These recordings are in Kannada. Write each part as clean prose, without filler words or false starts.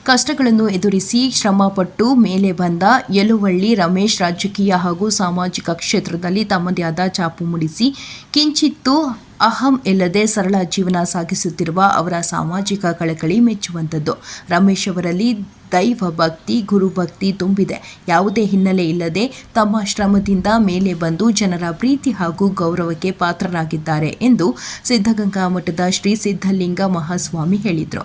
ಕಷ್ಟಗಳನ್ನು ಎದುರಿಸಿ ಶ್ರಮಪಟ್ಟು ಮೇಲೆ ಬಂದ ಯಲುವಳ್ಳಿ ರಮೇಶ್ ರಾಜಕೀಯ ಹಾಗೂ ಸಾಮಾಜಿಕ ಕ್ಷೇತ್ರದಲ್ಲಿ ತಮ್ಮದೇ ಆದ ಛಾಪು ಮೂಡಿಸಿ ಕಿಂಚಿತ್ತೂ ಅಹಂ ಇಲ್ಲದೆ ಸರಳ ಜೀವನ ಸಾಗಿಸುತ್ತಿರುವ ಅವರ ಸಾಮಾಜಿಕ ಕಳಕಳಿ ಮೆಚ್ಚುವಂಥದ್ದು. ರಮೇಶ್ ಅವರಲ್ಲಿ ದೈವ ಭಕ್ತಿ, ಗುರುಭಕ್ತಿ ತುಂಬಿದೆ. ಯಾವುದೇ ಹಿನ್ನೆಲೆ ಇಲ್ಲದೆ ತಮ್ಮ ಶ್ರಮದಿಂದ ಮೇಲೆ ಬಂದು ಜನರ ಪ್ರೀತಿ ಹಾಗೂ ಗೌರವಕ್ಕೆ ಪಾತ್ರರಾಗಿದ್ದಾರೆ ಎಂದು ಸಿದ್ಧಗಂಗಾ ಮಠದ ಶ್ರೀ ಸಿದ್ಧಲಿಂಗ ಮಹಾಸ್ವಾಮಿ ಹೇಳಿದರು.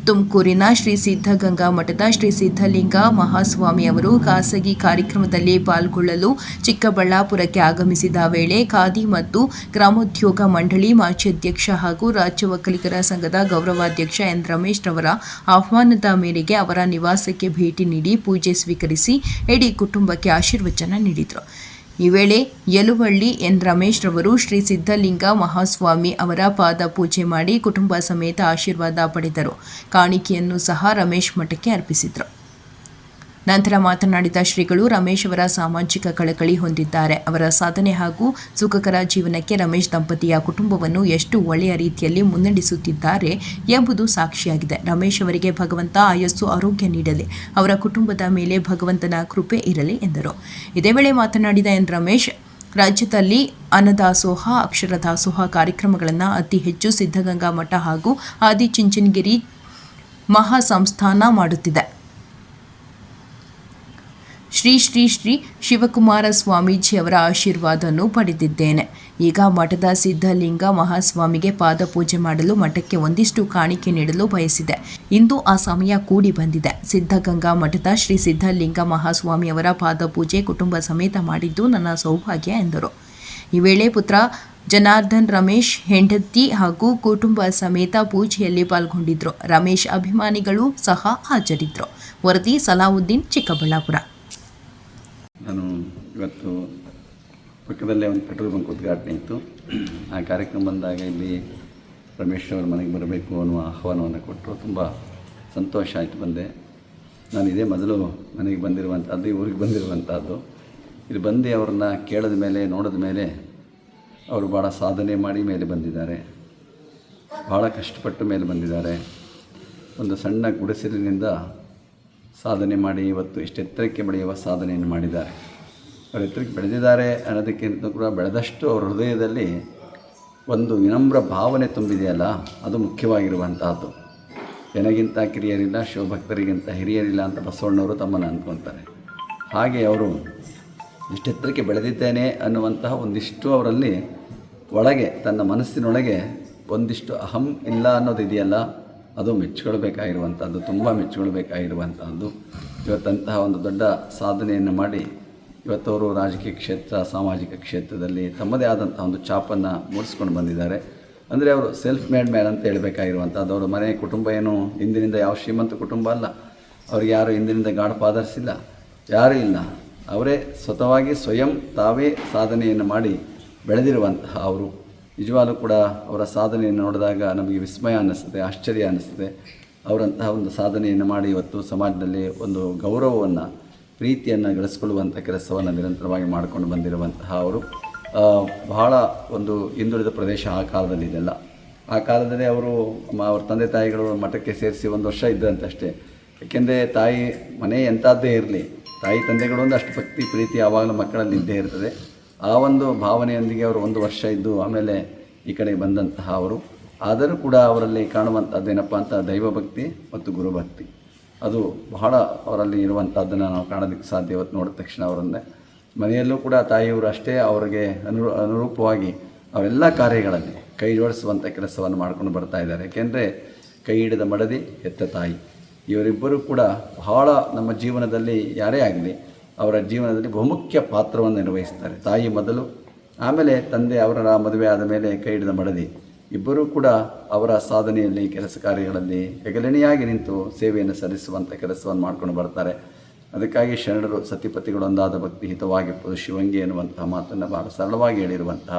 ತುಮಕೂರಿನ ಶ್ರೀ ಸಿದ್ಧಗಂಗಾ ಮಠದ ಶ್ರೀ ಸಿದ್ಧಲಿಂಗ ಮಹಾಸ್ವಾಮಿ ಅವರು ಖಾಸಗಿ ಕಾರ್ಯಕ್ರಮದಲ್ಲಿ ಪಾಲ್ಗೊಳ್ಳಲು ಚಿಕ್ಕಬಳ್ಳಾಪುರಕ್ಕೆ ಆಗಮಿಸಿದ ವೇಳೆ ಖಾದಿ ಮತ್ತು ಗ್ರಾಮೋದ್ಯೋಗ ಮಂಡಳಿ ಮಾಜಿ ಅಧ್ಯಕ್ಷ ಹಾಗೂ ರಾಜ್ಯ ಒಕ್ಕಲಿಗರ ಸಂಘದ ಗೌರವಾಧ್ಯಕ್ಷ ಎನ್ ರಮೇಶ್ ರವರ ಆಹ್ವಾನದ ಮೇರೆಗೆ ಅವರ ನಿವಾಸಕ್ಕೆ ಭೇಟಿ ನೀಡಿ ಪೂಜೆ ಸ್ವೀಕರಿಸಿ ಇಡೀ ಕುಟುಂಬಕ್ಕೆ ಆಶೀರ್ವಚನ ನೀಡಿದರು. ಈ ವೇಳೆ ಯಲುವಳ್ಳಿ ಎನ್ ರಮೇಶ್ ರವರು ಶ್ರೀ ಸಿದ್ಧಲಿಂಗ ಮಹಾಸ್ವಾಮಿ ಅವರ ಪಾದ ಪೂಜೆ ಮಾಡಿ ಕುಟುಂಬ ಸಮೇತ ಆಶೀರ್ವಾದ ಪಡೆದರು. ಕಾಣಿಕೆಯನ್ನು ಸಹ ರಮೇಶ್ ಮಠಕ್ಕೆ ಅರ್ಪಿಸಿದರು. ನಂತರ ಮಾತನಾಡಿದ ಶ್ರೀಗಳು, ರಮೇಶ್ ಅವರ ಸಾಮಾಜಿಕ ಕಳಕಳಿ ಹೊಂದಿದ್ದಾರೆ. ಅವರ ಸಾಧನೆ ಹಾಗೂ ಸುಖಕರ ಜೀವನಕ್ಕೆ ರಮೇಶ್ ದಂಪತಿಯ ಕುಟುಂಬವನ್ನು ಎಷ್ಟು ಒಳ್ಳೆಯ ರೀತಿಯಲ್ಲಿ ಮುನ್ನಡೆಸುತ್ತಿದ್ದಾರೆ ಎಂಬುದು ಸಾಕ್ಷಿಯಾಗಿದೆ. ರಮೇಶ್ ಅವರಿಗೆ ಭಗವಂತ ಆಯಸ್ಸು ಆರೋಗ್ಯ ನೀಡಲಿ, ಅವರ ಕುಟುಂಬದ ಮೇಲೆ ಭಗವಂತನ ಕೃಪೆ ಇರಲಿ ಎಂದರು. ಇದೇ ವೇಳೆ ಮಾತನಾಡಿದ ಎನ್ ರಮೇಶ್, ರಾಜ್ಯದಲ್ಲಿ ಅನ್ನದಾಸೋಹ, ಅಕ್ಷರ ದಾಸೋಹ ಕಾರ್ಯಕ್ರಮಗಳನ್ನು ಅತಿ ಹೆಚ್ಚು ಸಿದ್ಧಗಂಗಾ ಮಠ ಹಾಗೂ ಆದಿಚುಂಚನಗಿರಿ ಮಹಾಸಂಸ್ಥಾನ ಮಾಡುತ್ತಿದೆ. ಶ್ರೀ ಶ್ರೀ ಶ್ರೀ ಶಿವಕುಮಾರ ಸ್ವಾಮೀಜಿ ಅವರ ಆಶೀರ್ವಾದವನ್ನು ಪಡೆದಿದ್ದೇನೆ. ಈಗ ಮಠದ ಸಿದ್ಧಲಿಂಗ ಮಹಾಸ್ವಾಮಿಗೆ ಪಾದ ಪೂಜೆ ಮಾಡಲು ಮಠಕ್ಕೆ ಒಂದಿಷ್ಟು ಕಾಣಿಕೆ ನೀಡಲು ಬಯಸಿದೆ. ಇಂದು ಆ ಸಮಯ ಕೂಡಿ ಬಂದಿದೆ. ಸಿದ್ಧಗಂಗಾ ಮಠದ ಶ್ರೀ ಸಿದ್ಧಲಿಂಗ ಮಹಾಸ್ವಾಮಿ ಅವರ ಪಾದ ಪೂಜೆ ಕುಟುಂಬ ಸಮೇತ ಮಾಡಿದ್ದು ನನ್ನ ಸೌಭಾಗ್ಯ ಎಂದರು. ಈ ವೇಳೆ ಪುತ್ರ ಜನಾರ್ದನ್ ರಮೇಶ್, ಹೆಂಡತಿ ಹಾಗೂ ಕುಟುಂಬ ಸಮೇತ ಪೂಜೆಯಲ್ಲಿ ಪಾಲ್ಗೊಂಡಿದ್ದರು. ರಮೇಶ್ ಅಭಿಮಾನಿಗಳು ಸಹ ಹಾಜರಿದ್ದರು. ವರದಿ ಸಲಾವುದ್ದೀನ್, ಚಿಕ್ಕಬಳ್ಳಾಪುರ. ನಾನು ಇವತ್ತು ಪಕ್ಕದಲ್ಲೇ ಒಂದು ಪೆಟ್ರೋಲ್ ಬಂಕ್ ಉದ್ಘಾಟನೆ ಇತ್ತು. ಆ ಕಾರ್ಯಕ್ರಮ ಬಂದಾಗ ಇಲ್ಲಿ ರಮೇಶ್ ಅವರ ಮನೆಗೆ ಬರಬೇಕು ಅನ್ನುವ ಆಹ್ವಾನವನ್ನು ಕೊಟ್ಟರು. ತುಂಬ ಸಂತೋಷ ಆಯಿತು. ಬಂದೆ. ನಾನು ಇದೇ ಮೊದಲು ಮನೆಗೆ ಬಂದಿರುವಂಥದ್ದು, ಈ ಊರಿಗೆ ಬಂದಿರುವಂಥದ್ದು. ಇಲ್ಲಿ ಬಂದು ಅವ್ರನ್ನ ಕೇಳಿದ ಮೇಲೆ, ನೋಡಿದ ಮೇಲೆ ಅವರು ಭಾಳ ಸಾಧನೆ ಮಾಡಿ ಮೇಲೆ ಬಂದಿದ್ದಾರೆ. ಭಾಳ ಕಷ್ಟಪಟ್ಟು ಮೇಲೆ ಬಂದಿದ್ದಾರೆ. ಒಂದು ಸಣ್ಣ ಗುಡಿಸಲಿನಿಂದ ಸಾಧನೆ ಮಾಡಿ ಇವತ್ತು ಇಷ್ಟು ಎತ್ತರಕ್ಕೆ ಬೆಳೆಯುವ ಸಾಧನೆಯನ್ನು ಮಾಡಿದ್ದಾರೆ. ಅವರು ಎತ್ತರಕ್ಕೆ ಬೆಳೆದಿದ್ದಾರೆ ಅನ್ನೋದಕ್ಕಿಂತ ಕೂಡ ಬೆಳೆದಷ್ಟು ಅವರ ಹೃದಯದಲ್ಲಿ ಒಂದು ವಿನಮ್ರ ಭಾವನೆ ತುಂಬಿದೆಯಲ್ಲ, ಅದು ಮುಖ್ಯವಾಗಿರುವಂತಹದ್ದು. ನನಗಿಂತ ಕಿರಿಯರಿಲ್ಲ, ಶಿವಭಕ್ತರಿಗಿಂತ ಹಿರಿಯರಿಲ್ಲ ಅಂತ ಬಸವಣ್ಣವರು ತಮ್ಮನ್ನು ಅಂದ್ಕೊತಾರೆ. ಹಾಗೆ ಅವರು ಇಷ್ಟು ಎತ್ತರಕ್ಕೆ ಬೆಳೆದಿದ್ದೇನೆ ಅನ್ನುವಂತಹ ಒಂದಿಷ್ಟು ಅವರಲ್ಲಿ ಒಳಗೆ, ತನ್ನ ಮನಸ್ಸಿನೊಳಗೆ ಒಂದಿಷ್ಟು ಅಹಂ ಇಲ್ಲ ಅನ್ನೋದಿದೆಯಲ್ಲ, ಅದು ಮೆಚ್ಚಿಕೊಳ್ಬೇಕಾಗಿರುವಂಥದ್ದು, ತುಂಬ ಮೆಚ್ಚಿಕೊಳ್ಬೇಕಾಗಿರುವಂಥದ್ದು. ಇವತ್ತಂತಹ ಒಂದು ದೊಡ್ಡ ಸಾಧನೆಯನ್ನು ಮಾಡಿ ಇವತ್ತವರು ರಾಜಕೀಯ ಕ್ಷೇತ್ರ, ಸಾಮಾಜಿಕ ಕ್ಷೇತ್ರದಲ್ಲಿ ತಮ್ಮದೇ ಆದಂತಹ ಒಂದು ಛಾಪನ್ನು ಮೂಡಿಸ್ಕೊಂಡು ಬಂದಿದ್ದಾರೆ. ಅಂದರೆ ಅವರು ಸೆಲ್ಫ್ ಮೇಡ್ ಮ್ಯಾನ್ ಅಂತ ಹೇಳಬೇಕಾಗಿರುವಂಥದ್ದು. ಅವರ ಮನೆ ಕುಟುಂಬ ಏನು ಹಿಂದಿನಿಂದ ಯಾವ ಶ್ರೀಮಂತ ಕುಟುಂಬ ಅಲ್ಲ. ಅವ್ರಿಗೆ ಯಾರು ಹಿಂದಿನಿಂದ ಗಾಡ್ ಫಾದರ್ಸ್ ಇಲ್ಲ, ಯಾರೂ ಇಲ್ಲ. ಅವರೇ ಸ್ವಯಂ ತಾವೇ ಸಾಧನೆಯನ್ನು ಮಾಡಿ ಬೆಳೆದಿರುವಂತಹ ಅವರು. ನಿಜವಾಗಲೂ ಕೂಡ ಅವರ ಸಾಧನೆಯನ್ನು ನೋಡಿದಾಗ ನಮಗೆ ವಿಸ್ಮಯ ಅನ್ನಿಸ್ತದೆ, ಆಶ್ಚರ್ಯ ಅನ್ನಿಸ್ತದೆ. ಅವರಂತಹ ಒಂದು ಸಾಧನೆಯನ್ನು ಮಾಡಿ ಇವತ್ತು ಸಮಾಜದಲ್ಲಿ ಒಂದು ಗೌರವವನ್ನು, ಪ್ರೀತಿಯನ್ನು ಗಳಿಸ್ಕೊಳ್ಳುವಂಥ ಕೆಲಸವನ್ನು ನಿರಂತರವಾಗಿ ಮಾಡಿಕೊಂಡು ಬಂದಿರುವಂತಹ ಅವರು. ಬಹಳ ಒಂದು ಹಿಂದುಳಿದ ಪ್ರದೇಶ ಆ ಕಾಲದಲ್ಲಿ ಇದೆಲ್ಲ. ಆ ಕಾಲದಲ್ಲಿ ಅವರು ಅವ್ರ ತಂದೆ ತಾಯಿಗಳು ಮಠಕ್ಕೆ ಸೇರಿಸಿ 1 ವರ್ಷ ಇದ್ದಂತಷ್ಟೇ. ಏಕೆಂದರೆ ತಾಯಿ ಮನೆ ಎಂಥದ್ದೇ ಇರಲಿ, ತಾಯಿ ತಂದೆಗಳು ಒಂದು ಅಷ್ಟು ಭಕ್ತಿ ಪ್ರೀತಿ ಆವಾಗಲೂ ಮಕ್ಕಳಲ್ಲಿ ಇದ್ದೇ ಇರ್ತದೆ. ಆ ಒಂದು ಭಾವನೆಯೊಂದಿಗೆ ಅವರು 1 ವರ್ಷ ಇದ್ದು ಆಮೇಲೆ ಈ ಕಡೆ ಬಂದಂತಹ ಅವರು. ಆದರೂ ಕೂಡ ಅವರಲ್ಲಿ ಕಾಣುವಂಥದ್ದೇನಪ್ಪ ಅಂತ ದೈವಭಕ್ತಿ ಮತ್ತು ಗುರುಭಕ್ತಿ, ಅದು ಬಹಳ ಅವರಲ್ಲಿ ಇರುವಂಥದ್ದನ್ನು ನಾವು ಕಾಣೋದಕ್ಕೆ ಸಾಧ್ಯ. ಇವತ್ತು ನೋಡಿದ ತಕ್ಷಣ ಅವರನ್ನೇ ಮನೆಯಲ್ಲೂ ಕೂಡ ತಾಯಿಯವರು ಅಷ್ಟೇ ಅವರಿಗೆ ಅನುರೂಪವಾಗಿ ಅವರೆಲ್ಲ ಕಾರ್ಯಗಳಲ್ಲಿ ಕೈ ಜೋಡಿಸುವಂಥ ಕೆಲಸವನ್ನು ಮಾಡ್ಕೊಂಡು ಬರ್ತಾ ಇದ್ದಾರೆ. ಏಕೆಂದರೆ ಕೈ ಹಿಡಿದ ಮಡದಿ ಹೆತ್ತ ತಾಯಿ, ಇವರಿಬ್ಬರೂ ಕೂಡ ಬಹಳ ನಮ್ಮ ಜೀವನದಲ್ಲಿ ಯಾರೇ ಆಗಲಿ ಅವರ ಜೀವನದಲ್ಲಿ ಬಹುಮುಖ್ಯ ಪಾತ್ರವನ್ನು ನಿರ್ವಹಿಸ್ತಾರೆ. ತಾಯಿ ಮೊದಲು, ಆಮೇಲೆ ತಂದೆ, ಅವರ ಮದುವೆ ಆದ ಮೇಲೆ ಕೈ ಹಿಡಿದ ಮಡದಿ. ಇಬ್ಬರೂ ಕೂಡ ಅವರ ಸಾಧನೆಯಲ್ಲಿ, ಕೆಲಸ ಕಾರ್ಯಗಳಲ್ಲಿ ಹೆಗಲೆಣೆಯಾಗಿ ನಿಂತು ಸೇವೆಯನ್ನು ಸಲ್ಲಿಸುವಂಥ ಕೆಲಸವನ್ನು ಮಾಡ್ಕೊಂಡು ಬರ್ತಾರೆ. ಅದಕ್ಕಾಗಿ ಶರಣರು ಸತಿಪತಿಗಳೊಂದಾದ ಭಕ್ತಿ ಹಿತವಾಗಿರ್ಬೋದು ಶಿವಂಗಿ ಎನ್ನುವಂತಹ ಮಾತನ್ನು ಭಾಳ ಸರಳವಾಗಿ ಹೇಳಿರುವಂತಹ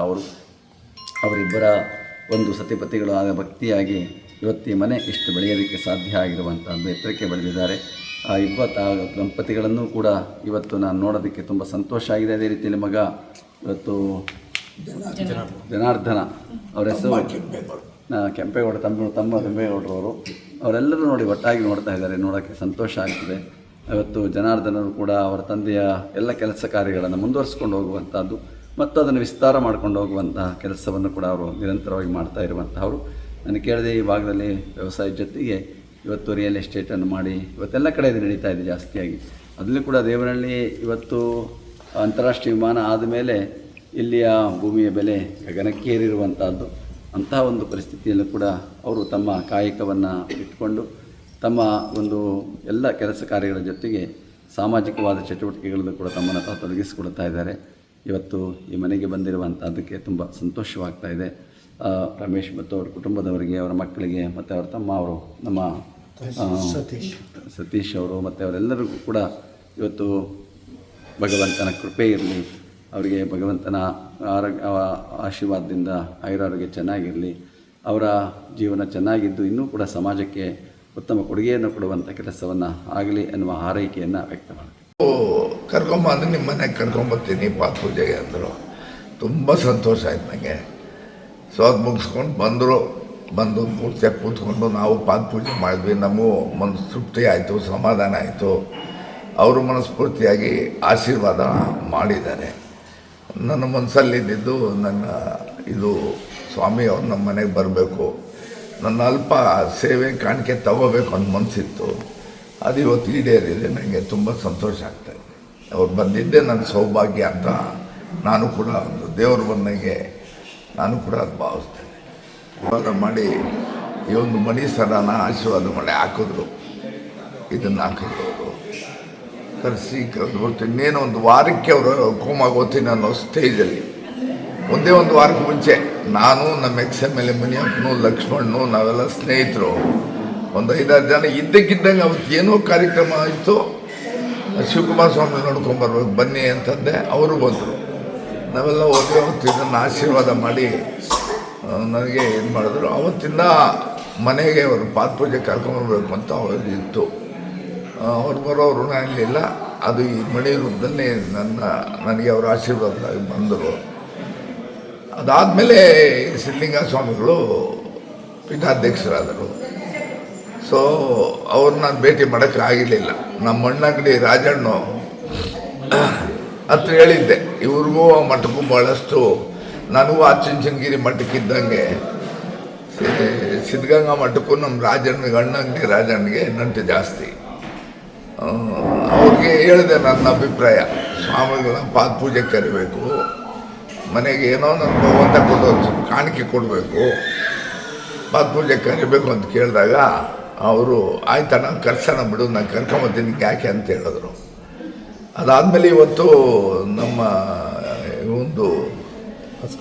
ಅವರಿಬ್ಬರ ಒಂದು ಸತಿಪತಿಗಳು ಆದ ಭಕ್ತಿಯಾಗಿ ಇವತ್ತು ಈ ಮನೆ ಇಷ್ಟು ಬೆಳೆಯೋದಕ್ಕೆ ಸಾಧ್ಯ ಆಗಿರುವಂಥದ್ದು, ಎತ್ತರಕ್ಕೆ ಬೆಳೆದಿದ್ದಾರೆ. ಆ ದಂಪತಿಗಳನ್ನು ಕೂಡ ಇವತ್ತು ನಾನು ನೋಡೋದಕ್ಕೆ ತುಂಬ ಸಂತೋಷ ಆಗಿದೆ. ಅದೇ ರೀತಿಯಲ್ಲಿ ಮಗ ಇವತ್ತು ಜನಾರ್ದನ ಅವರ ಹೆಸರು ಕೆಂಪೇಗೌಡ, ತಮ್ಮ ಕೆಂಪೇಗೌಡರವರು ಅವರೆಲ್ಲರೂ ನೋಡಿ ಒಟ್ಟಾಗಿ ನೋಡ್ತಾ ಇದ್ದಾರೆ, ನೋಡೋಕ್ಕೆ ಸಂತೋಷ ಆಗ್ತದೆ. ಇವತ್ತು ಜನಾರ್ದನರು ಕೂಡ ಅವರ ತಂದೆಯ ಎಲ್ಲ ಕೆಲಸ ಕಾರ್ಯಗಳನ್ನು ಮುಂದುವರಿಸ್ಕೊಂಡು ಹೋಗುವಂಥದ್ದು ಮತ್ತು ಅದನ್ನು ವಿಸ್ತಾರ ಮಾಡ್ಕೊಂಡು ಹೋಗುವಂತಹ ಕೆಲಸವನ್ನು ಕೂಡ ಅವರು ನಿರಂತರವಾಗಿ ಮಾಡ್ತಾ ಇರುವಂಥವ್ರು. ನಾನು ಕೇಳಿದೆ, ಈ ಭಾಗದಲ್ಲಿ ವ್ಯವಸಾಯದ ಜೊತೆಗೆ ಇವತ್ತು ರಿಯಲ್ ಎಸ್ಟೇಟನ್ನು ಮಾಡಿ ಇವತ್ತೆಲ್ಲ ಕಡೆ ಇದು ನಡೀತಾ ಇದೆ ಜಾಸ್ತಿಯಾಗಿ. ಅದರಲ್ಲಿ ಕೂಡ ದೇವನಹಳ್ಳಿ ಇವತ್ತು ಅಂತಾರಾಷ್ಟ್ರೀಯ ವಿಮಾನ ಆದಮೇಲೆ ಇಲ್ಲಿಯ ಭೂಮಿಯ ಬೆಲೆ ಗಗನಕ್ಕೇರಿರುವಂಥದ್ದು. ಅಂತಹ ಒಂದು ಪರಿಸ್ಥಿತಿಯಲ್ಲೂ ಕೂಡ ಅವರು ತಮ್ಮ ಕಾಯಕವನ್ನು ಇಟ್ಕೊಂಡು ತಮ್ಮ ಒಂದು ಎಲ್ಲ ಕೆಲಸ ಕಾರ್ಯಗಳ ಜೊತೆಗೆ ಸಾಮಾಜಿಕವಾದ ಚಟುವಟಿಕೆಗಳಲ್ಲೂ ಕೂಡ ತಮ್ಮನ್ನು ತೊಡಗಿಸಿಕೊಳ್ತಾ ಇದ್ದಾರೆ. ಇವತ್ತು ಈ ಮನೆಗೆ ಬಂದಿರುವಂಥದ್ದಕ್ಕೆ ತುಂಬ ಸಂತೋಷವಾಗ್ತಾ ಇದೆ. ರಮೇಶ್ ಮತ್ತು ಅವರ ಕುಟುಂಬದವರಿಗೆ, ಅವರ ಮಕ್ಕಳಿಗೆ ಮತ್ತು ಅವರ ತಮ್ಮ ಅವರು ನಮ್ಮ ಸತೀಶ್ ಅವರು ಮತ್ತು ಅವರೆಲ್ಲರಿಗೂ ಕೂಡ ಇವತ್ತು ಭಗವಂತನ ಕೃಪೆ ಇರಲಿ, ಅವರಿಗೆ ಭಗವಂತನ ಆಶೀರ್ವಾದದಿಂದ ಆಯುರಾರೋಗ್ಯ ಚೆನ್ನಾಗಿರಲಿ, ಅವರ ಜೀವನ ಚೆನ್ನಾಗಿದ್ದು ಇನ್ನೂ ಕೂಡ ಸಮಾಜಕ್ಕೆ ಉತ್ತಮ ಕೊಡುಗೆಯನ್ನು ಕೊಡುವಂಥ ಕೆಲಸವನ್ನು ಆಗಲಿ ಎನ್ನುವ ಹಾರೈಕೆಯನ್ನು ವ್ಯಕ್ತ ಮಾಡ್ತೀನಿ. ಕರ್ಕೊಂಬಂದು ನಿಮ್ಮ ಮನೆಗೆ ಕರ್ಕೊಂಬರ್ತೀನಿ ಪಾದ ಪೂಜೆಗೆ ಅಂದರು. ತುಂಬ ಸಂತೋಷ ಆಯ್ತು ನನಗೆ. ಸೊ ಅದು ಮುಗಿಸ್ಕೊಂಡು ಬಂದು ಪೂರ್ತಿಯಾಗಿ ಕೂತ್ಕೊಂಡು ನಾವು ಪಾದ ಪೂಜೆ ಮಾಡಿದ್ವಿ. ನಮಗೂ ಮನಸ್ಸು ತೃಪ್ತಿ ಆಯಿತು, ಸಮಾಧಾನ ಆಯಿತು. ಅವರು ಮನಸ್ಫೂರ್ತಿಯಾಗಿ ಆಶೀರ್ವಾದ ಮಾಡಿದ್ದಾರೆ. ನನ್ನ ಮನಸ್ಸಲ್ಲಿದ್ದು ನನ್ನ ಇದು ಸ್ವಾಮಿ ಅವ್ರು ನಮ್ಮ ಮನೆಗೆ ಬರಬೇಕು, ನನ್ನ ಅಲ್ಪ ಸೇವೆ ಕಾಣಿಕೆ ತಗೋಬೇಕು ಅಂತ ಮನಸ್ಸಿತ್ತು. ಅದು ಇವತ್ತು ಈಡೇರಿದೆ. ನನಗೆ ತುಂಬ ಸಂತೋಷ ಆಗ್ತಾಯಿದೆ. ಅವ್ರು ಬಂದಿದ್ದೇ ನನ್ನ ಸೌಭಾಗ್ಯ ಅಂತ ನಾನು ಕೂಡ ಒಂದು ದೇವ್ರ ಬಂದಂಗೆ ನಾನು ಕೂಡ ಅದು ಭಾವಿಸ್ತೇನೆ. ಆಶೀರ್ವಾದ ಮಾಡಿ ಈ ಒಂದು ಮಣಿ ಸರನ ಆಶೀರ್ವಾದ ಮಾಡಿ ಹಾಕಿದ್ರು. ಇದನ್ನು ಹಾಕಿದ್ರು ಅವರು ಕರೆಸಿ ಕರೆದುಬಿಟ್ಟು ಇನ್ನೇನು ಒಂದು ವಾರಕ್ಕೆ ಅವರು ಕೋಮಾಗಿ ಓದ್ತೀನಿ ಅನ್ನೋ ಸ್ಟೇಜಲ್ಲಿ ಒಂದೇ ಒಂದು ವಾರಕ್ಕೆ ಮುಂಚೆ ನಾನು ನಮ್ಮ XMLA ಮುನಿಯಪ್ಪನು ಲಕ್ಷ್ಮಣ್ಣು ನಾವೆಲ್ಲ ಸ್ನೇಹಿತರು ಒಂದು 5-6 ಜನ ಇದ್ದಕ್ಕಿದ್ದಂಗೆ ಅವತ್ತು ಏನೋ ಕಾರ್ಯಕ್ರಮ ಆಯಿತು, ಶಿವಕುಮಾರ ಸ್ವಾಮಿ ನೋಡ್ಕೊಂಬರ್ಬೇಕು ಬನ್ನಿ ಅಂತಂದೆ. ಅವರು ಬಂದರು. ನಾವೆಲ್ಲ ಹೋಗಿ ಅವತ್ತು ಇದನ್ನು ಆಶೀರ್ವಾದ ಮಾಡಿ ನನಗೆ ಏನು ಮಾಡಿದ್ರು. ಅವತ್ತಿಂದ ಮನೆಗೆ ಅವರು ಪಾದ ಪೂಜೆ ಕರ್ಕೊಂಬರ್ಬೇಕು ಅಂತ ಅವ್ರಿಗೆ ಇತ್ತು. ಅವ್ರು ಬರೋರು ಇರಲಿಲ್ಲ. ಅದು ಈ ಮಣಿ ರೂಪದಲ್ಲಿ ನನಗೆ ಅವರ ಆಶೀರ್ವಾದವಾಗಿ ಬಂದರು. ಅದಾದಮೇಲೆ ಸಿದ್ಧಲಿಂಗ ಸ್ವಾಮಿಗಳು ಪೀಠಾಧ್ಯಕ್ಷರಾದರು. ಸೊ ಅವ್ರನ್ನ ನಾನು ಭೇಟಿ ಮಾಡೋಕ್ಕೆ ಆಗಿರಲಿಲ್ಲ. ನಮ್ಮ ಅಣ್ಣಂಗಡಿ ರಾಜಣ್ಣು ಹತ್ರ ಹೇಳಿದ್ದೆ, ಇವ್ರಿಗೂ ಮಠಕ್ಕೂ ಭಾಳಷ್ಟು, ನನಗೂ ಆ ಚುಂಚನಗಿರಿ ಮಠಕ್ಕಿದ್ದಂಗೆ ಸಿದ್ಧಗಂಗಾ ಮಠಕ್ಕೂ ನಮ್ಮ ರಾಜಣ್ಣಗೆ ಅಣ್ಣಂಗಡಿ ರಾಜಣ್ಣಗೆ ನಂಟು ಜಾಸ್ತಿ. ಅವ್ರಿಗೆ ಹೇಳಿದೆ ನನ್ನ ಅಭಿಪ್ರಾಯ, ಸ್ವಾಮಿಗಳನ್ನ ಪಾದ ಪೂಜೆ ಕರಿಬೇಕು, ಮನೆಗೆ ಏನೋ ನನ್ನ ಭಗವಂತ ಕೊಡೋದು ಸ್ವಲ್ಪ ಕಾಣಿಕೆ ಕೊಡಬೇಕು, ಪಾದ ಪೂಜೆ ಕರಿಬೇಕು ಅಂತ ಕೇಳಿದಾಗ ಅವರು ಆಯ್ತಣ್ಣ ಕರ್ಸೋಣ ಬಿಡು, ನಾನು ಕರ್ಕೊಂಬತ್ತೀನಿ ಯಾಕೆ ಅಂತ ಹೇಳಿದ್ರು. ಅದಾದಮೇಲೆ ಇವತ್ತು ನಮ್ಮ ಒಂದು